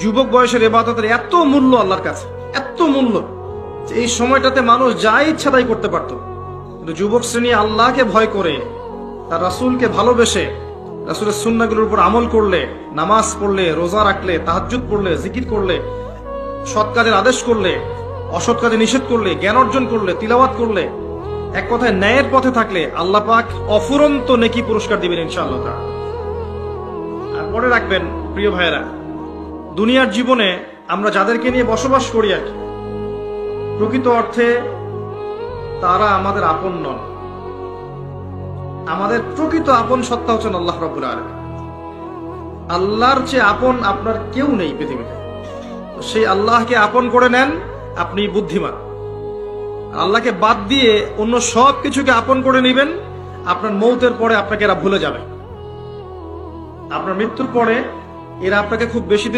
যুবক বয়সের ইবাদতের এত মূল্য আল্লাহর কাছে, এত মূল্য যে এই সময়টাতে মানুষ যা ইচ্ছা তাই করতে পারত। কিন্তু যুবক শ্রেণী আল্লাহকে ভয় করে, তার রাসূলকে ভালোবেসে, রাসূলের সুন্নাহগুলোর উপর আমল করলে, নামাজ পড়লে, রোজা রাখলে, তাহাজ্জুদ পড়লে, জিকির করলে, সৎ কাজের আদেশ করলে, অসৎ কাজে নিষেধ করলে, জ্ঞান অর্জন করলে, তিলাওয়াত করলে, এক কথায় ন্যায়ের পথে থাকলে আল্লাহ পাক অফুরন্ত নেকি পুরস্কার দিবেন ইনশাআল্লাহ তাআলা। আর মনে রাখবেন প্রিয় ভাইয়েরা, দুনিয়ার জীবনে আমরা যাদেরকে নিয়ে বসবাস করি আর কি, প্রকৃত অর্থে তারা আমাদের আপন নন। আমাদের প্রকৃত আপন সত্তা হচ্ছেন আল্লাহ রাব্বুল আলামিন। আল্লাহর চেয়ে আপন আপনার কেউ নেই পৃথিবীতে। সেই আল্লাহকে আপন করে নেন, আপনি বুদ্ধিমান। আল্লাহকে বাদ দিয়ে অন্য সব কিছুকে আপন করে নেবেন, আপনার মৌতের পরে আপনাকে এরা ভুলে যাবে। আপনার মৃত্যুর পরে এরা আপনাকে খুব বেশি দিন